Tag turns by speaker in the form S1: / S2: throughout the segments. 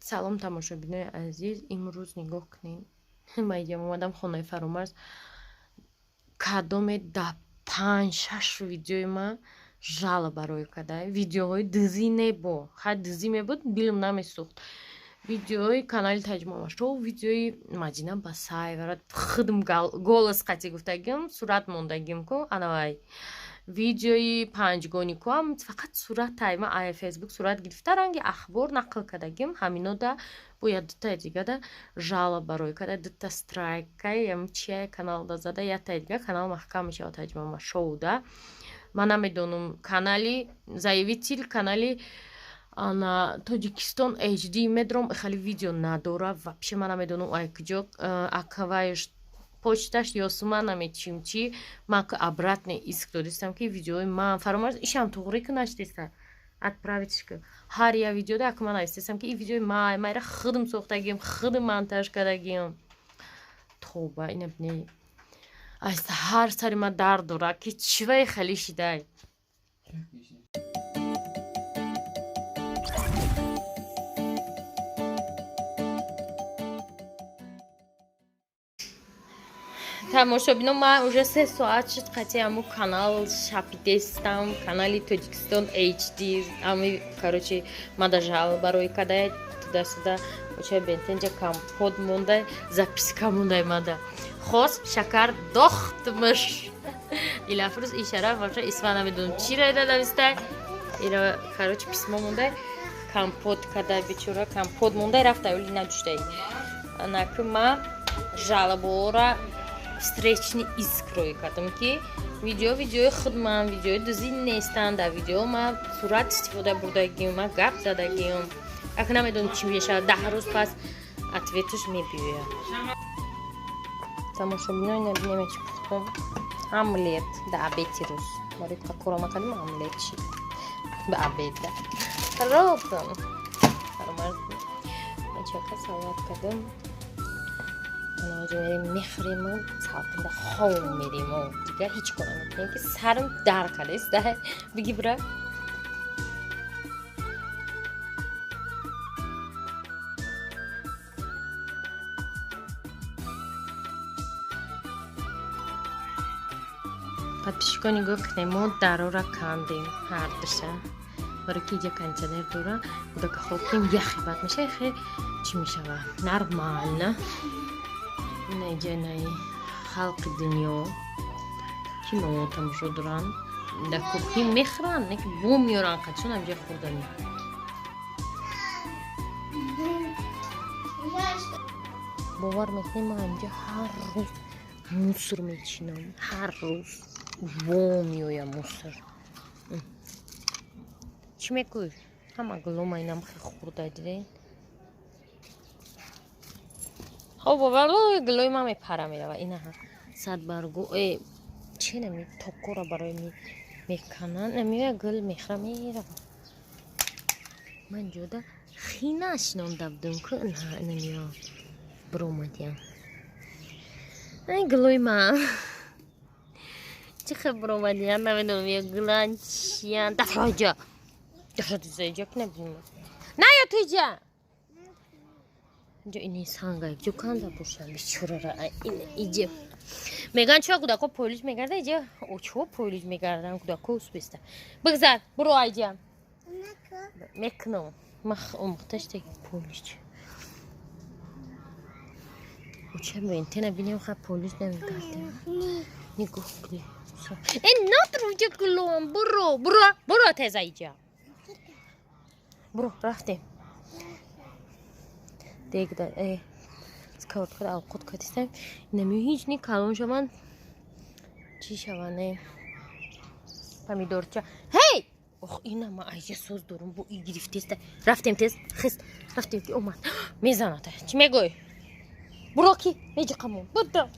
S1: салом тамошобинои азиз, имрӯз нигоҳ кунед. Ман омадам хонаи Фаромарз. Кадоме да 5-6 видеои ман жала барои кадай. Видеоҳои дизӣ небо. Хай дизӣ мебуд, дилам намесӯхт. Видеои канали Таҷмол Машоу, видеои Мадина Басаева, худам голос қати гуфтагим, сурат мондагим ку анавай. Видеои панҷгонику ҳам фақат суратай ман ай фейсбук сурат гирифта ранги ахбор нақл кардагим. Ҳаминода бояд дутаи дигада жала барои када дута страйкай ям чия каналда зада ятаи дига канал маҳкам мешавад Таҷмол Машоуда. Ман намедонам канали заявитил канали ана Тоҷикистон HD медром хали видео надора. Вообще ман намедонам ай куҷо акавайш почташ ё сума намечим чи мак обратный иск додистам ки видеои ман Фаромарз ишам туғри кунашдиста отправитишка ҳар я видеода ак ман навистам ки и видеои майра худам сохтагим, худам монтаж кардагим. Тоба ина биней аста ҳар сари ма дард дора ки чивай хали шидай. Тамошобинон, ман уже 3 соат шуд қати аму канал шапидестам, канали Тоҷикистон HD, ами короче мада жал барои кадай туда-сюда оча бентенҷа компот мондай, записка мондай мада. Хос шакар дохтмыш. Илафрус ишара вообще исма намедонам чира ида навистай. Ира короче письмо мондай, компот кадай бечора компот мондай рафтай ули надуштай. Анаки ман жалобора встречный иск рои кардам ки видеои худман видеои дузӣ нестанд. Дар видео ман сурат истифода бурдагим, ман гап задагим. Ак намедонам чӣ мешавад 10 рӯз пас ответуш мебиёяд. Тамошобинои набинем чӣ пухтам омлет да обеди рӯз. Барои кора макардим омлет чи ба обеда. Ротам. Фаромарз чака салат кардам. Мерим мехрем салатда хом мерим дига ҳеҷ кора накунем ки сарм дар кардеста биги бира. Подписчикон нигоҳ кунем, мо дарора кандем ҳар душа барои ки иҷа кондитсионер дора будака хоб кунем яхи бад меша хе чӣ мешава нормально. Неҷанаи халқи дунё ки мо тамошо доран да кухни мехӯран не ки бо меёран қадшон амҷа хӯрдани. бовар мекунем ман амҷа ҳар рӯз мусор мечинам, ҳар рӯз бо меоям мусор. чӣ мекӯй ҳама гулома инам хе хӯрда диден. خب باور گلوی من میپره میره و اینه صد برگو چه نمی توکو را برای میکنن نمیوه گل میخره میره من جوده خینش نوندم که نه نمیوه برومدیم این گلوی من چه خب برومدیم نمیدونم یه گلان چیان دفراجا دیزه که نبیم نه یا توی جا اینجا اینی سانگای جو کاندا باشم بیچاره را اینجا میگن چرا کودکا پلیس میگرده اینجا او چرا پلیس میگردن کودکا اسپسته بگذار برو اینجا میکنم مختش دیگه پلیس او چه بنته نبینیم خب پلیس نمیگرده نگاه کنی این ندارو اینجا گلوم برو تیزا اینجا برو رفتیم دیگه ده سکوت کرد آوقات کردیم نمی‌دونم هیچ نی کلان شدن چی شونه پمیدور چه هی آخ اینا ما ایجا سوز دارم با ای گرفتیست رفتیم تست خست رفتیم که اومد میزنه چی میگوی برو کی میجی قمون بدم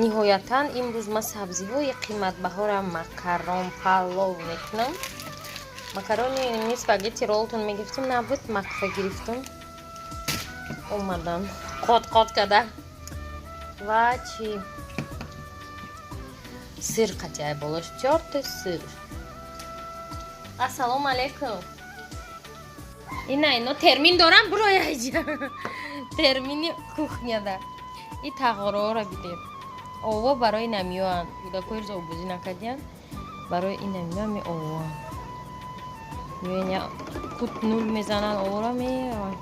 S1: ниҳоятан имрӯз ман сабзиҳои қиматбаҳоро макарон палов мекунам. макарони спагетти роллтон мегирифтем, набуд макфа гирифтем, омадан қот када ва чи сир қатиай болош, 4 та сир. ассалому алайкум. ино термин дорам, буроя иҷа термини кухняда. И тағороро бидем. Ово барои намиёан будакои рӯза обузӣ накардиян, барои ин намиёан ме ово меня кут нул мезанан овора меан.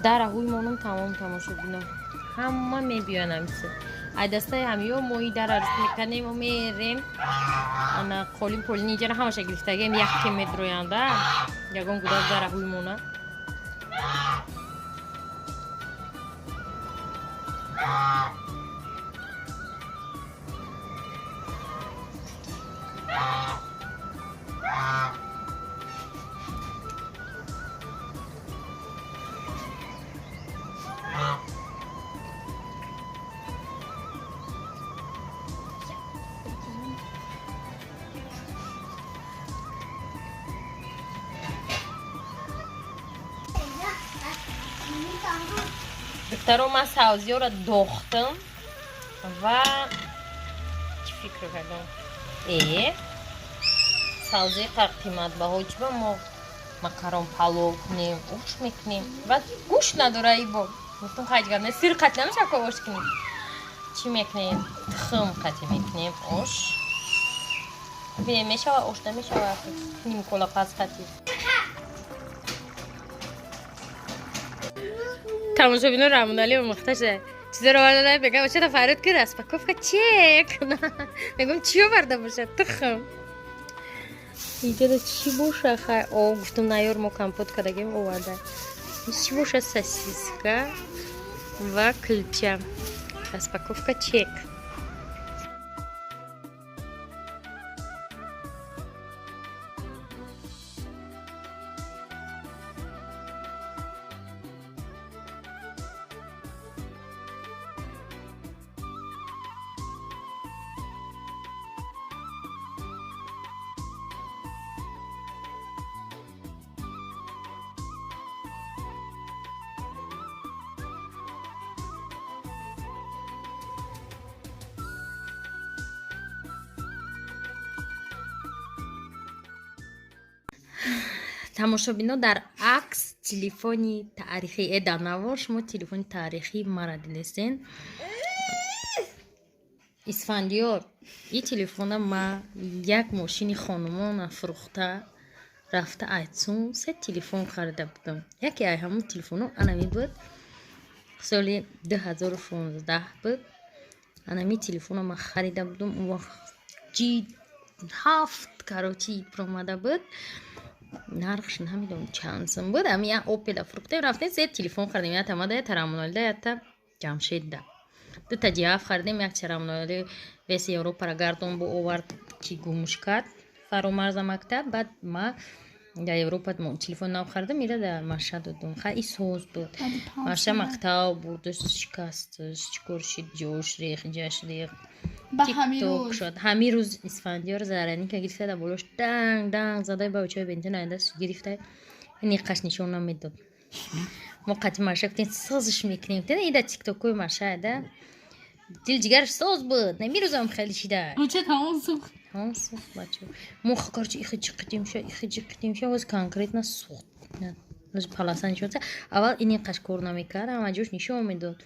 S1: дараҳуи монум тамом тамошобинам ҳама мебиён амиса айдастаи ҳамиё мои дарарус меканем ва мерем ана қолин полини иҷара ҳамаша гирифтагем яке медроянда ягон гудак дараҳуи мона духтаро ман сабзиёро дохтам ва чӣ фикр кардам сабзии қиматбаҳо чиба мо макарон палов кунем ош мекунем ва гӯшт надора ибо гуфтам хаҷгана сир қатӣ намеша ко ош кунем чӣ мекунем тухм қатӣ мекунем ош бинем мешава ош намешава ним кола пас қатӣ тамошобино рамунали омӯхташа чизеро варда мегам очада фарёд ки распаковка чек мегум чиё барда бошад тухм иҷода чӣ боша хай гуфтам наёр мо компот кардагем оварда чӣ боша сосиска ва кулча распаковка чек тамошобино дар акс телефони таърихӣ эданавор шумо телефони таърихӣ мара дилестен исфандиёр и телефона ма як мошини хонумона фурӯхта рафта айтсун 3 телефон харида будам яке ай ҳамун телефоно анами буд соли 2016 буд анами телефона ма харида будам он вақт G7 карочи промада буд нархш намедонам чанд сум буд ами я опеда фурӯхтем рафтем 3 телефон хардем як тамада тарамунолида якта ҷамшедда дута ҷиаф хардем як тарамуноли веси европара гардон бо овард ки гумуш кард фаромарза мактаб баъд ма дар европа телефон нав хардам ира дар машҳад додам хай соз буд маша мактаб бурдаш шикасташ чикор шид ҷош рех ҷаш рех тикток шуд ҳамин рӯз исфандиёр зараника гирифта дар болош данг данг задаи бавчаи бентин айдас гирифта ниқаш нишон намедод мо қатъи маша гуфтем созш мекунем тена ида тиктокои маша айда дил ҷигараш соз буд нами рӯзам хеле шида ҳамон сухт бача мо корчи ихиҷи қидимша воз конкретно сухт роз паласа нишон аввал ниқаш кор намекард ҳама ҷош нишон медод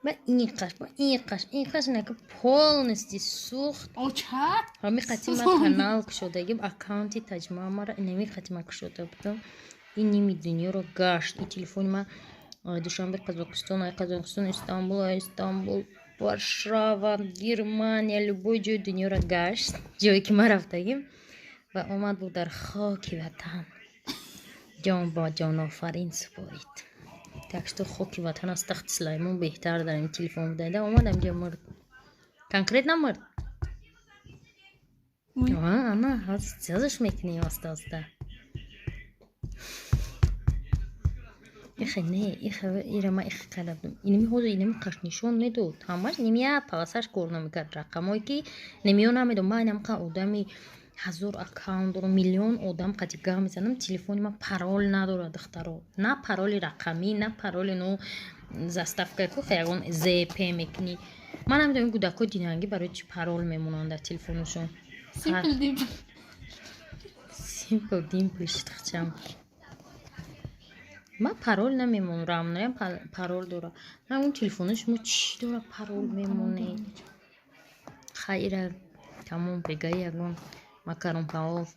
S1: ба инқаш нака полностью сухт ҳами қатъи ма канал кушодагим аккаунти таҷмаъ мара инами қатъи ма кушода будам ин ними дунёро гашт и телефони ма душанбе қазоқистон истанбул варшава германия любой ҷои дунёро гашт ҷое ки ма рафтагим ва омад буд дар хоки ватан ҷон ба ҷонофарин супорид так что хоки ватан аз тахти сулаймон беҳтар дар ин телефон будайда омадам ҷо мурд конкретно мурд ана созаш мекунем оста
S2: Ихе не, ихе ира ма ихе кардам. Иними ҳозир иними қаш нишон медод. Ҳамаш нимия паласаш кор намекард. Рақамое ки немиё намедод. Ман инамқа одами 1000 аккаунт дорам, миллион одам қати гап мезанам. Телефони ман парол надорад духтаро. На пароли рақамӣ, на пароли ну заставка ку ягон зп мекунӣ. Ман намедонам кӯдакои динангӣ барои чӣ парол мемонанд дар телефонашон. Simple dimple штахчам. Ман парол намемонам. Рамнаям парол дора. Ҳамон телефони шумо чӣ дора парол мемонед? Хайра, тамом пегаи ягон макарон кавоф.